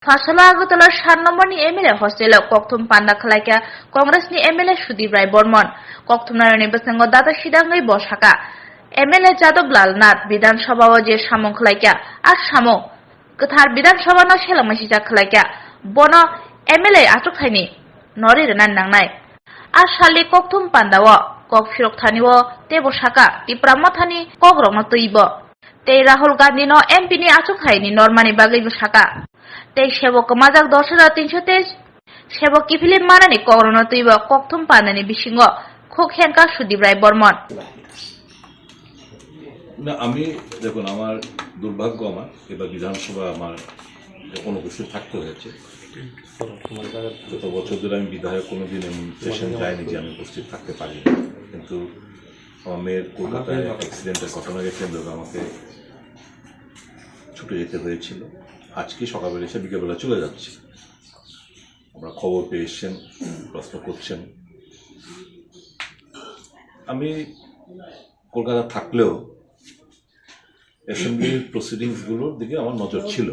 फासला आगरतलार 7 नम्बरनि MLA हस्टेलाव कक्थुम पान्डा खालायका कंग्रेसनि MLA सुदीप राय बर्मन कक्थुम नारायणी बसंग दादा सिदांगै बसाका MLA जादव लाल नाथ विधानसभाव जे सामं खालायका आर सामं गोथार विधानसभानो सेलांमासिजा खालायका बन MLA आटुखायनि नरि रनान नांनाय आर सालि कक्थुम पान्डाव कक फिरकथानिव ते बसाका तिप्रा मथानि कग्रंनो तैब ते राहुल गांधी नो MP नि आटुखायनि नरमानि बागै बसाका ते सेबक माजाक 10,323 सेबक किफिलि मानानि कग्रंनो तैब कक्थुम पान्डानि बिसिंग खुक हेंका सुदीप राय बर्मन না আমি দেখুন আমার দুর্ভাগ্য আমার এবার বিধানসভা আমার কোনো কিছু থাকতে হয়েছে গত বছর ধরে আমি বিধায়ক কোনোদিন এমন সেশন যাইনি যে আমি উপস্থিত থাকতে পারি কিন্তু আমার মেয়ের কলকাতায় অ্যাক্সিডেন্টের ঘটনাকে কেন্দ্র করে আমাকে ছুটে যেতে হয়েছিল আজকে সকালবেলা এসে বিকেলবেলা চলে যাচ্ছি আমরা খবর পেয়ে এসছেন প্রশ্ন করছেন আমি কলকাতা থাকলেও অ্যাসেম্বলির প্রসিডিংসগুলোর দিকে আমার নজর ছিল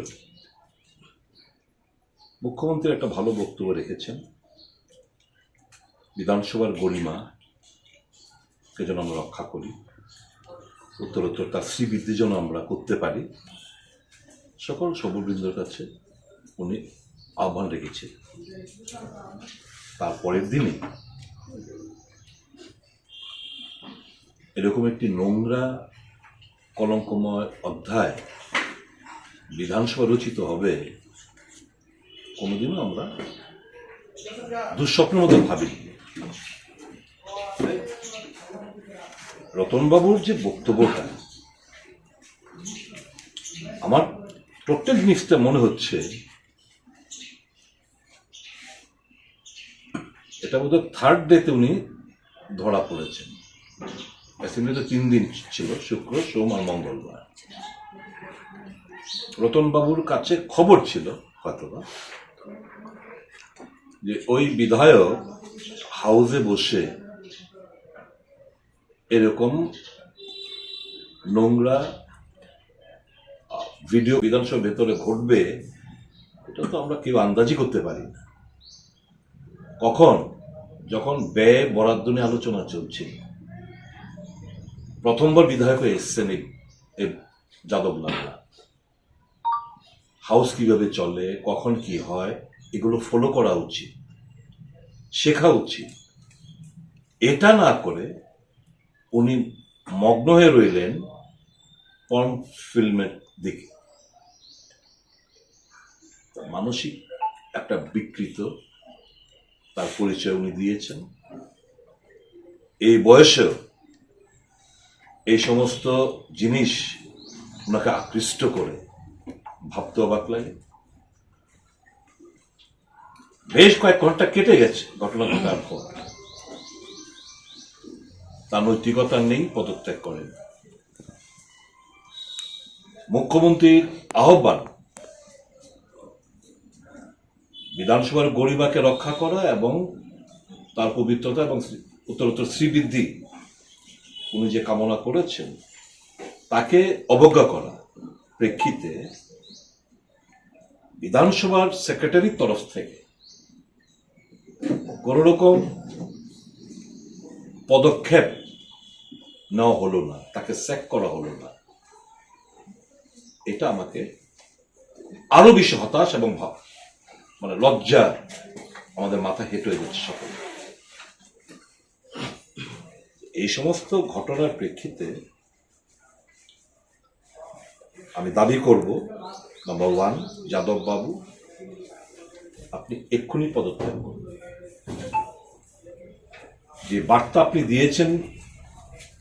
মুখ্যমন্ত্রী একটা ভালো বক্তব্য রেখেছেন বিধানসভার গরিমাকে যেন আমরা রক্ষা করি উত্তরোত্তর তার শ্রীবৃদ্ধি যেন আমরা করতে পারি সকল সবলবৃন্দর কাছে উনি আহ্বান রেখেছেন তারপরের দিনে এরকম একটি নোংরা কলঙ্কময় অধ্যায় বিধানসভা রচিত হবে কোনোদিনও আমরা দুঃস্বপ্নের মধ্যে ভাবি রতনবাবুর যে বক্তব্যটা আমার টোটাল জিনিসটা মনে হচ্ছে এটা বোধহয় থার্ড ডেতে উনি ধরা পড়েছেন অ্যাসেম্বলিতে 3 দিন ছিল শুক্র সোম আর মঙ্গলবার রতনবাবুর কাছে খবর ছিল হয়তোবা যে ওই বিধায়ক হাউসে বসে এরকম নোংরা ভিডিও বিধানসভার ভেতরে ঘটবে এটা তো আমরা কেউ আন্দাজই করতে পারি না কখন যখন ব্যয় বরাদ্দ নিয়ে আলোচনা চলছিল প্রথমবার বিধায়ক হয়ে এসছেন এই যাদব লালরা হাউস কিভাবে চলে কখন কি হয় এগুলো ফলো করা উচিত শেখা উচিত এটা না করে উনি মগ্ন হয়ে রইলেন পর্ন ফিল্মের দিকে মানসিক একটা বিকৃত তার পরিচয় উনি দিয়েছেন এই বয়সেও এই সমস্ত জিনিস ওনাকে আকৃষ্ট করে ভাবতে অবাক লাগে বেশ কয়েক ঘন্টা কেটে গেছে ঘটনা ঘটার পর তার নৈতিকতা নেই পদত্যাগ করেন মুখ্যমন্ত্রীর আহ্বান বিধানসভার গরিমাকে রক্ষা করা এবং তার পবিত্রতা এবং উত্তরোত্তর শ্রীবৃদ্ধি উনি যে কামনা করেছেন তাকে অবজ্ঞা করা প্রেক্ষিতে বিধানসভার সেক্রেটারির তরফ থেকে কোন রকম পদক্ষেপ নেওয়া হলো না তাকে স্যাক করা হলো না এটা আমাকে আরো বেশি হতাশ এবং মানে লজ্জা আমাদের মাথা হেঁট হয়ে যাচ্ছে সকলে এই সমস্ত ঘটনার প্রেক্ষিতে আমি দাবি করব নাম্বার 1 যাদব বাবু আপনি এক্ষুনি পদত্যাগ করুন যে বার্তা আপনি দিয়েছেন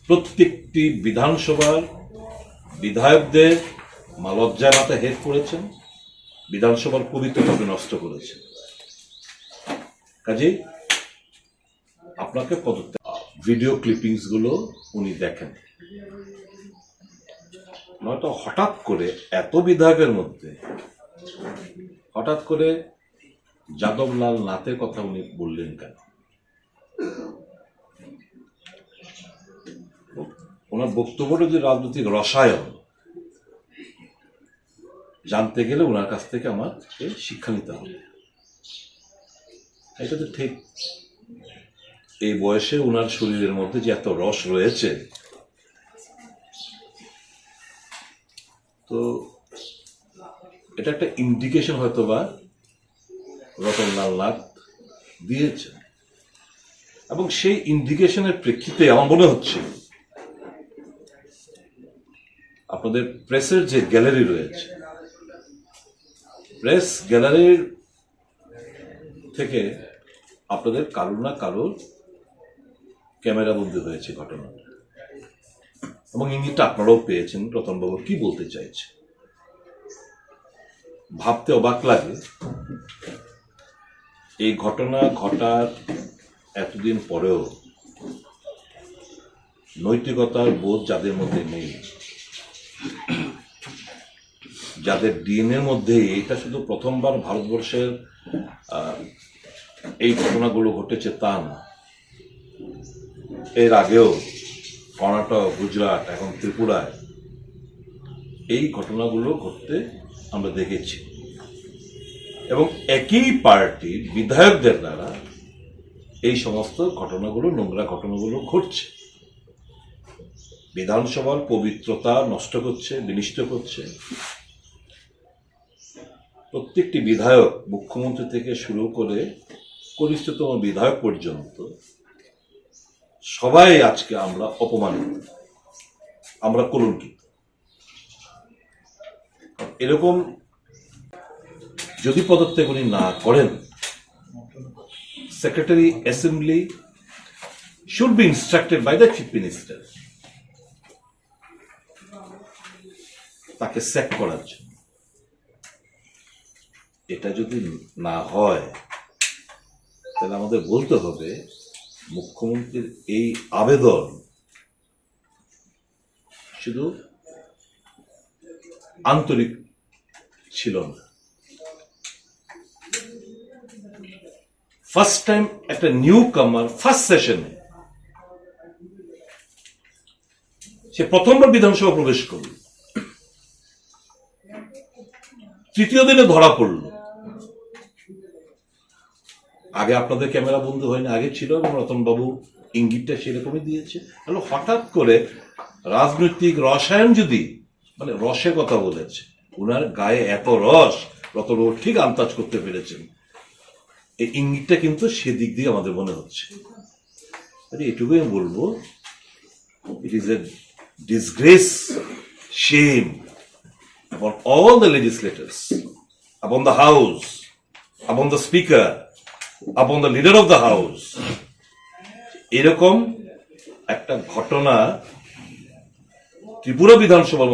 প্রত্যেকটি বিধানসভার বিধায়কদের লজ্জায় মাথা হেট করেছেন বিধানসভার পবিত্রতা নষ্ট করেছেন কাজেই আপনাকে পদত্যাগ ভিডিও ক্লিপিংস গুলো উনি দেখেন নয়তো হঠাৎ করে এত বিধায়কের মধ্যে হঠাৎ করে যাদব লাল নাথের কথা উনি বললেন কেন ওনার বক্তব্যটা যে রাজনৈতিক রসায়ন জানতে গেলে ওনার কাছ থেকে আমাকে শিক্ষা নিতে হবে। এটা তো ঠিক। এই বয়সে ওনার শরীরের মধ্যে যে এত রস রয়েছে, তো এটা একটা ইন্ডিকেশন হয়তো বা রতনলাল নাথ দিয়েছে, এবং সেই ইন্ডিকেশনের প্রেক্ষিতে আমার মনে হচ্ছে আপনাদের প্রেসের যে গ্যালারি রয়েছে, প্রেস গ্যালারির থেকে আপনাদের কারোর না কারোর ক্যামেরা বন্দী হয়েছে ঘটনা, এবং ইঙ্গিতটা আপনারাও পেয়েছেন রতনবাবু কি বলতে চাইছে। ভাবতে অবাক লাগে, এই ঘটনা ঘটার এতদিন পরেও নৈতিকতার বোধ যাদের মধ্যে নেই, যাদের ডিএনএর মধ্যে, এটা শুধু প্রথমবার ভারতবর্ষের এই ঘটনাগুলো ঘটেছে তা না, এর আগেও কর্ণাটক, গুজরাট, এখন ত্রিপুরায় এই ঘটনাগুলো ঘটতে আমরা দেখেছি, এবং একই পার্টির বিধায়কদের দ্বারা এই সমস্ত ঘটনাগুলো, নোংরা ঘটনাগুলো ঘটছে, বিধানসভার পবিত্রতা নষ্ট করছে, বিনষ্ট করছে। প্রত্যেকটি বিধায়ক, মুখ্যমন্ত্রী থেকে শুরু করে কনিষ্ঠতম বিধায়ক পর্যন্ত সবাই আজকে আমরা অপমানিত, আমরা কলঙ্কিত। এরকম যদি পদত্যাগ উনি না করেন, secretary assembly should be instructed by the chief minister তাকে স্যাক করার জন্য। এটা যদি না হয় তাহলে আমাদের বলতে হবে মুখ্যমন্ত্রীর এই আবেদন শুধু আন্তরিক ছিল না। ফার্স্ট টাইম একটা নিউ কামার ফার্স্ট সেশনে সে প্রথমবার বিধানসভা প্রবেশ করল, তৃতীয় দিনে ধরা পড়ল। আগে আপনাদের ক্যামেরা বন্ধ হয়নি, আগে ছিল, এবং রতনবাবু ইঙ্গিতটা সেরকমই দিয়েছে। তাহলে হঠাৎ করে রাজনৈতিক রসায়ন যদি, মানে রসের কথা বলেছে, ওনার গায়ে এত রস রতনবাবু ঠিক আন্দাজ করতে পেরেছেন। এই ইঙ্গিতটা কিন্তু সেদিক দিয়ে আমাদের মনে হচ্ছে। এটুকুই আমি বলবো, it is a disgrace, shame upon all the legislators, upon the house, upon the speaker, upon the leader of the house. এরকম একটা ঘটনা ত্রিপুরা বিধানসভার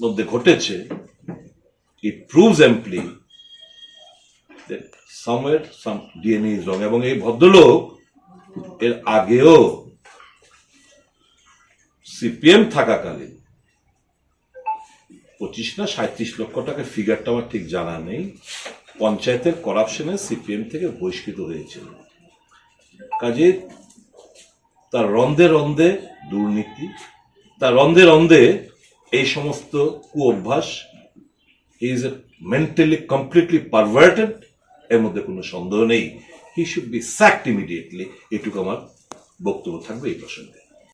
মধ্যে ঘটেছে। It proves amply that somewhere some DNA is wrong. এবং এই ভদ্রলোক এর আগেও সিপিএম থাকাকালীন 25 না 37 লক্ষ টাকা, ফিগারটা আমার ঠিক জানা নেই, পঞ্চায়েতের করাপশনে সিপিএম থেকে বহিষ্কৃত হয়েছিল। কাজে তার রন্ধে রন্ধে দুর্নীতি, তার রন্ধে রন্ধে এই সমস্ত কুঅভ্যাস, he is mentally completely perverted, এর মধ্যে কোনো সন্দেহ নেই। He should be sacked immediately. এটুকু আমার বক্তব্য থাকবে এই প্রসঙ্গে।